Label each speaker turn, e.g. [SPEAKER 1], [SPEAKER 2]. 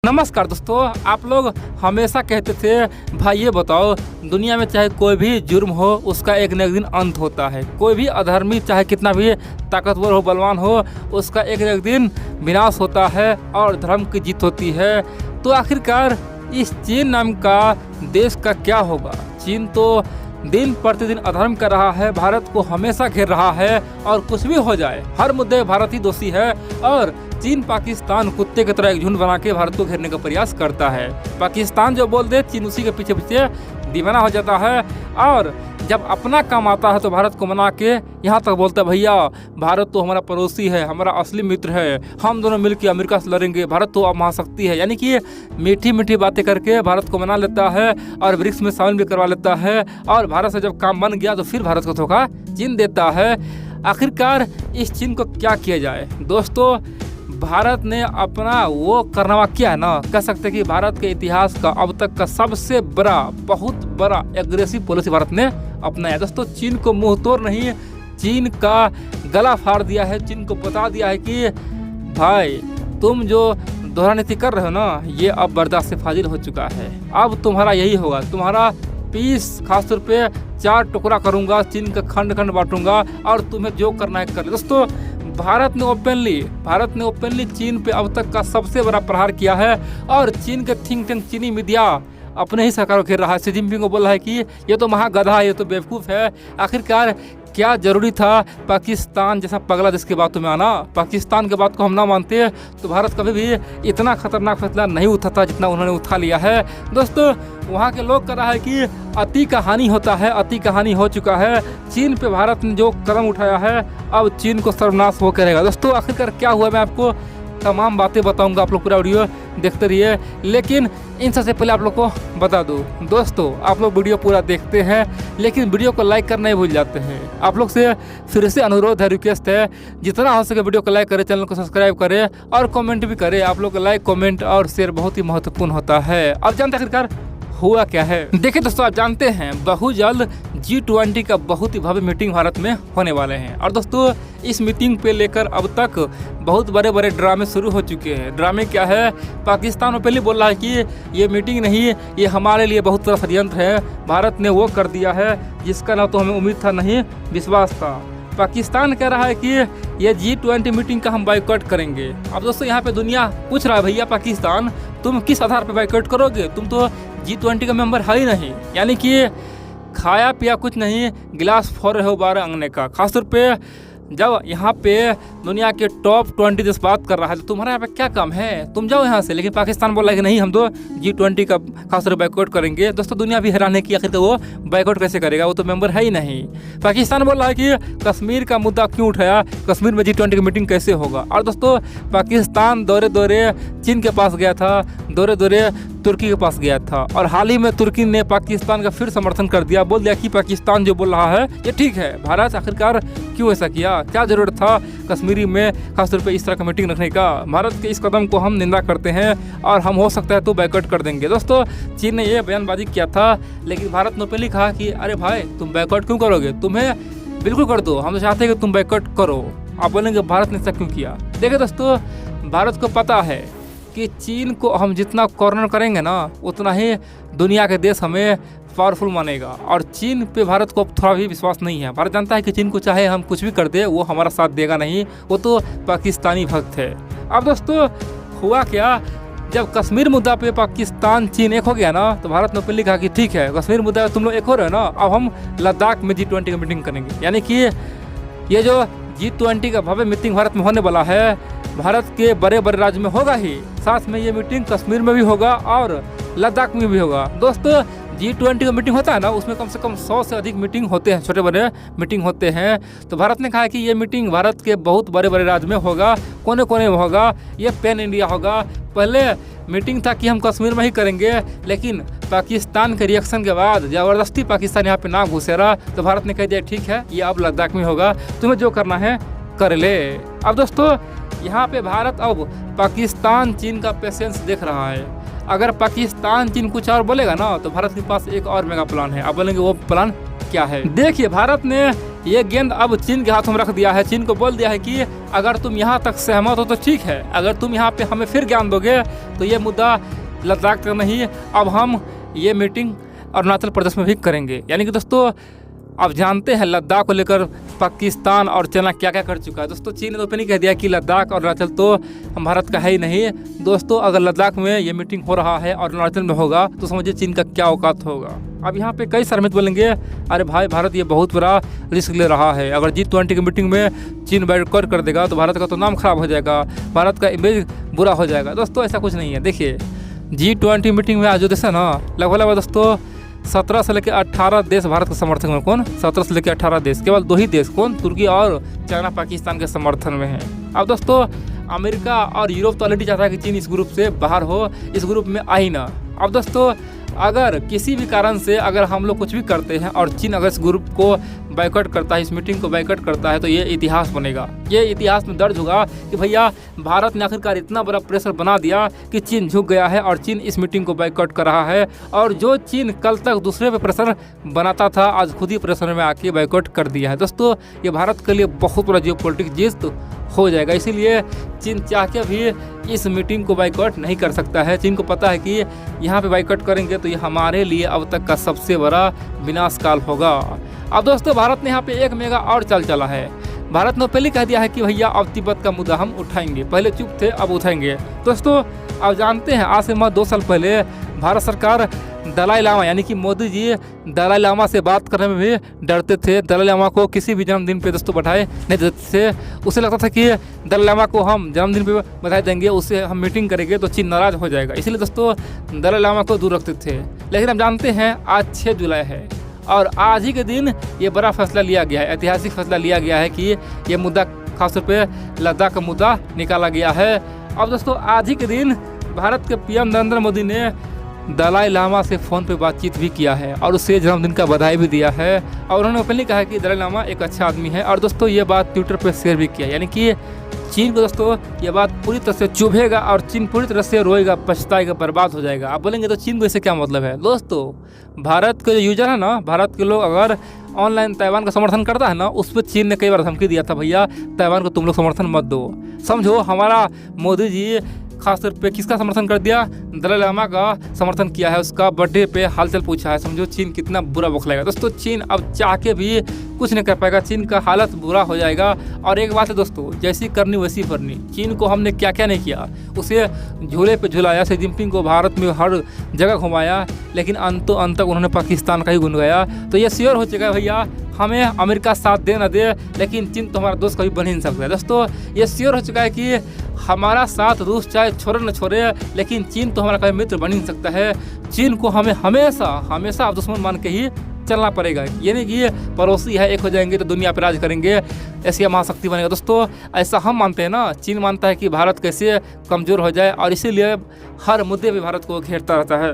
[SPEAKER 1] नमस्कार दोस्तों, आप लोग हमेशा कहते थे भाई ये बताओ, दुनिया में चाहे कोई भी जुर्म हो उसका एक न एक दिन अंत होता है। कोई भी अधर्मी चाहे कितना भी ताकतवर हो, बलवान हो, उसका एक न एक दिन विनाश होता है और धर्म की जीत होती है। तो आखिरकार इस चीन नाम का देश का क्या होगा? चीन तो दिन प्रतिदिन अधर्म कर रहा है, भारत को हमेशा घेर रहा है और कुछ भी हो जाए हर मुद्दे भारत ही दोषी है। और चीन पाकिस्तान कुत्ते की तरह एक झुंड बना के भारत को घेरने का प्रयास करता है। पाकिस्तान जो बोल दे चीन उसी के पीछे पीछे दीवाना हो जाता है और जब अपना काम आता है तो भारत को मना के यहाँ तक बोलता है भैया भारत तो हमारा पड़ोसी है, हमारा असली मित्र है, हम दोनों मिलकर अमेरिका से लड़ेंगे, भारत तो अब महाशक्ति है। यानी कि मीठी मीठी बातें करके भारत को मना लेता है और ब्रिक्स में शामिल भी करवा लेता है और भारत से जब काम बन गया तो फिर भारत को धोखा चीन देता है। आखिरकार इस चीन को क्या किया जाए? दोस्तों, भारत ने अपना वो करनावा किया है ना, कह सकते कि भारत के इतिहास का अब तक का सबसे बड़ा, बहुत बड़ा एग्रेसिव पॉलिसी भारत ने अपनाया। दोस्तों, चीन को मुंह तोड़ नहीं, चीन का गला फाड़ दिया है। चीन को बता दिया है कि भाई तुम जो दोहरा नीति कर रहे हो ना, ये अब बर्दाश्त से फाजिल हो चुका है। अब तुम्हारा यही होगा, तुम्हारा पीस खास तौर पे 4 टुकड़ा करूंगा, चीन का खंड खंड बांटूंगा और तुम्हें जो करना है कर ले। दोस्तों, भारत ने ओपनली चीन पे अब तक का सबसे बड़ा प्रहार किया है और चीन के थिंक टैंक चीनी मीडिया अपने ही सरकार को घेर रहा है। शी जिनपिंग को बोल रहा है कि ये तो महागधा है, ये तो बेवकूफ़ है। आखिरकार क्या जरूरी था पाकिस्तान जैसा पगला देश की बातों में आना? पाकिस्तान के बात को हम ना मानते तो भारत कभी भी इतना खतरनाक फैसला नहीं उठाता जितना उन्होंने उठा लिया है। दोस्तों, वहाँ के लोग कह रहा है कि अति का हानि होता है, अति का हानि हो चुका है। चीन पे भारत ने जो कदम उठाया है अब चीन को सर्वनाश हो करेगा। दोस्तों, आखिरकार क्या हुआ मैं आपको तमाम बातें बताऊंगा, आप लोग पूरा वीडियो देखते रहिए। लेकिन इन सबसे पहले आप लोग को बता दूं, दोस्तों आप लोग वीडियो पूरा देखते हैं लेकिन वीडियो को लाइक करना ही भूल जाते हैं। आप लोग से फिर से अनुरोध है, रिक्वेस्ट है, जितना हो सके वीडियो को लाइक करें, चैनल को सब्सक्राइब करें और कमेंट भी करें। आप लोग का लाइक, कमेंट और शेयर बहुत ही महत्वपूर्ण होता है। अब जानते हैं आखिरकार हुआ क्या है। देखिए दोस्तों, आप जानते हैं बहुत जल्द G20 का बहुत ही भव्य मीटिंग भारत में होने वाले हैं और दोस्तों इस मीटिंग पे लेकर अब तक बहुत बड़े बड़े ड्रामे शुरू हो चुके हैं। ड्रामे क्या है? पाकिस्तान में पहले बोल रहा है कि ये मीटिंग नहीं, ये हमारे लिए बहुत बड़ा षड्यंत्र है, भारत ने वो कर दिया है जिसका ना तो हमें उम्मीद था नहीं विश्वास था। पाकिस्तान कह रहा है कि ये G20 मीटिंग का हम बाइकआउट करेंगे। अब दोस्तों यहाँ पे दुनिया पूछ रहा है भैया पाकिस्तान तुम किस आधार पर बाइकआउट करोगे? तुम तो G20 का मेंबर है ही नहीं। यानी कि खाया पिया कुछ नहीं, गिलास फोड़ रहे हो 12 अंगने का। खासतौर पे जब यहाँ पे दुनिया के टॉप 20 देश बात कर रहा है तो तुम्हारा यहाँ पे क्या काम है? तुम जाओ यहाँ से। लेकिन पाकिस्तान बोल रहा है कि नहीं, हम तो G20 का खासतौर पर बाइकआउट करेंगे। दोस्तों, दुनिया भी हैरान है कि आखिर वो बाइकआउट कैसे करेगा, वो तो मेंबर है ही नहीं। पाकिस्तान बोल रहा है कि कश्मीर का मुद्दा क्यों उठाया, कश्मीर में G20 की मीटिंग कैसे होगा। और दोस्तों, पाकिस्तान दौरे दौरे चीन के पास गया था, दौरे दौरे तुर्की के पास गया था और हाल ही में तुर्की ने पाकिस्तान का फिर समर्थन कर दिया, बोल दिया कि पाकिस्तान जो बोल रहा है ये ठीक है। भारत आखिरकार क्यों ऐसा किया? क्या जरूरत था कश्मीरी में खासतौर पे इस तरह का मीटिंग रखने का? भारत के इस कदम को हम निंदा करते हैं और हम हो सकता है तो बाइकआउट कर देंगे। दोस्तों, चीन ने ये बयानबाजी किया था लेकिन भारत ने पहले कहा कि अरे भाई तुम बाइकआउट क्यों करोगे, तुम्हें बिल्कुल कर दो, हम तो चाहते हैं कि तुम बाइकआउट करो। आप बोलेंगे भारत ने ऐसा क्यों किया? देखिए दोस्तों, भारत को पता है कि चीन को हम जितना कॉर्नर करेंगे ना उतना ही दुनिया के देश हमें पावरफुल मानेगा और चीन पे भारत को थोड़ा भी विश्वास नहीं है। भारत जानता है कि चीन को चाहे हम कुछ भी कर दे वो हमारा साथ देगा नहीं, वो तो पाकिस्तानी भक्त है। अब दोस्तों हुआ क्या, जब कश्मीर मुद्दा पे पाकिस्तान चीन एक हो गया ना तो भारत ने पहले कहा कि ठीक है कश्मीर मुद्दा तुम लोग एक हो रहे हो ना, अब हम लद्दाख में G20 की मीटिंग करेंगे। यानी कि ये जो G20 का भव्य मीटिंग भारत में होने वाला है, भारत के बड़े बड़े राज्य में होगा ही, साथ में ये मीटिंग कश्मीर में भी होगा और लद्दाख में भी होगा। दोस्तों, G20 का मीटिंग होता है ना, उसमें कम से कम 100 से अधिक मीटिंग होते हैं, छोटे बड़े मीटिंग होते हैं। तो भारत ने कहा है कि ये मीटिंग भारत के बहुत बड़े बड़े राज्य में होगा, कोने कोने में होगा, ये पैन इंडिया होगा। पहले मीटिंग था कि हम कश्मीर में ही करेंगे लेकिन पाकिस्तान के रिएक्शन के बाद ज़बरदस्ती पाकिस्तान यहाँ पे ना घुसे रहा तो भारत ने कह दिया ठीक है ये अब लद्दाख में होगा, तुम्हें जो करना है कर ले। अब दोस्तों यहाँ पे भारत अब पाकिस्तान चीन का पेशेंस देख रहा है। अगर पाकिस्तान चीन कुछ और बोलेगा ना तो भारत के पास एक और मेगा प्लान है। आप बोलेंगे वो प्लान क्या है? देखिए, भारत ने ये गेंद अब चीन के हाथों में रख दिया है। चीन को बोल दिया है कि अगर तुम यहाँ तक सहमत हो तो ठीक है, अगर तुम यहाँ पे हमें फिर ज्ञान दोगे तो ये मुद्दा लद्दाख तक नहीं, अब हम ये मीटिंग अरुणाचल प्रदेश में भी करेंगे। यानी कि दोस्तों अब जानते हैं लद्दाख को लेकर पाकिस्तान और चाइना क्या क्या कर चुका है। दोस्तों चीन ने तो पहले कह दिया कि लद्दाख और अरुणाचल तो भारत का है ही नहीं। दोस्तों अगर लद्दाख में ये मीटिंग हो रहा है और अरुणाचल में होगा तो समझिए चीन का क्या औकात होगा। अब यहाँ पे कई सारे मित्र बोलेंगे अरे भाई भारत ये बहुत बड़ा रिस्क ले रहा है, अगर G20 की मीटिंग में चीन बैठकर कर देगा तो भारत का तो नाम खराब हो जाएगा, भारत का इमेज बुरा हो जाएगा। दोस्तों ऐसा कुछ नहीं है। देखिए G20 मीटिंग में आज जो देश है ना, लगभग दोस्तों 17 से लेकर 18 देश भारत के समर्थन में। कौन? 17 से लेकर 18 देश, केवल 2 ही देश, कौन? तुर्की और चाइना पाकिस्तान के समर्थन में है। अब दोस्तों अमेरिका और यूरोप तो ऑलरेडी चाहता है कि चीन इस ग्रुप से बाहर हो, इस ग्रुप में आ ही ना। अब दोस्तों अगर किसी भी कारण से अगर हम लोग कुछ भी करते हैं और चीन अगर इस ग्रुप को बाइकआउट करता है, इस मीटिंग को बाइकआउट करता है, तो ये इतिहास बनेगा, ये इतिहास में दर्ज होगा कि भैया भारत ने आखिरकार इतना बड़ा प्रेशर बना दिया कि चीन झुक गया है और चीन इस मीटिंग को बाइकआउट कर रहा है। और जो चीन कल तक दूसरे पे प्रेशर बनाता था, आज खुद ही प्रेशर में आके बाइकआउट कर दिया है। दोस्तों ये भारत के लिए बहुत बड़ा जियोपॉलिटिक्स जीत हो जाएगा, इसीलिए चीन चाह के भी इस मीटिंग को बाइकआउट नहीं कर सकता है। चीन को पता है कि यहाँ पे बाइकआउट करेंगे तो ये हमारे लिए अब तक का सबसे बड़ा विनाशकाल होगा। अब दोस्तों भारत ने यहाँ पे एक मेगा और चाल चला है। भारत ने पहले कह दिया है कि भैया अब तिब्बत का मुद्दा हम उठाएंगे, पहले चुप थे अब उठाएंगे। दोस्तों अब जानते हैं आज से 2 साल पहले भारत सरकार दलाई लामा यानी कि मोदी जी दलाई लामा से बात करने में भी डरते थे। दलाई लामा को किसी भी जन्मदिन पे दोस्तों बधाई नहीं देते थे, उसे लगता था कि दलाई लामा को हम जन्मदिन पे बधाई देंगे, उससे हम मीटिंग करेंगे तो चीन नाराज़ हो जाएगा, इसलिए दोस्तों दलाई लामा को दूर रखते थे। लेकिन हम जानते हैं आज 6 जुलाई है और आज ही के दिन ये बड़ा फैसला लिया गया है, ऐतिहासिक फैसला लिया गया है कि ये मुद्दा खासतौर पर लद्दाख का मुद्दा निकाला गया है। अब दोस्तों आज ही के दिन भारत के PM नरेंद्र मोदी ने दलाई लामा से फ़ोन पे बातचीत भी किया है और उसे जन्मदिन का बधाई भी दिया है और उन्होंने ओपनली कहा कि दलाई लामा एक अच्छा आदमी है। और दोस्तों ये बात ट्विटर पे शेयर भी किया, यानी कि चीन को दोस्तों ये बात पूरी तरह से चुभेगा और चीन पूरी तरह से रोएगा, पछताएगा, बर्बाद हो जाएगा। आप बोलेंगे तो चीन को इससे क्या मतलब है? दोस्तों भारत के जो यूजर है ना, भारत के लोग अगर ऑनलाइन ताइवान का समर्थन करता है ना, उस पर चीन ने कई बार धमकी दिया था भैया ताइवान को तुम लोग समर्थन मत दो। समझो हमारा मोदी जी खासतौर पे किसका समर्थन कर दिया? दलाई लामा का समर्थन किया है, उसका बर्थडे पे हालचाल पूछा है। समझो चीन कितना बुरा बौखलाएगा। दोस्तों चीन अब चाह के भी कुछ नहीं कर पाएगा, चीन का हालत बुरा हो जाएगा। और एक बात है दोस्तों, जैसी करनी वैसी भरनी। चीन को हमने क्या क्या नहीं किया, उसे झूले पे झुलाया, शी जिनपिंग को भारत में हर जगह घुमाया, लेकिन अंत तक उन्होंने पाकिस्तान का ही गुन गाया। तो ये श्योर हो चुका है भैया हमें अमेरिका साथ दे ना दे, लेकिन चीन तो हमारा दोस्त कभी बन ही नहीं सकता है। दोस्तों ये श्योर हो चुका है कि हमारा साथ रूस चाहे छोड़े न छोड़े, लेकिन चीन तो हमारा कभी मित्र बन ही नहीं सकता है। चीन को हमें हमेशा आप दुश्मन मान के ही चलना पड़ेगा। ये नहीं कि पड़ोसी है एक हो जाएंगे तो दुनिया पर राज करेंगे, एशिया महाशक्ति बनेगा। दोस्तों ऐसा हम मानते हैं ना, चीन मानता है कि भारत कैसे कमज़ोर हो जाए और इसीलिए हर मुद्दे पे भारत को घेरता रहता है।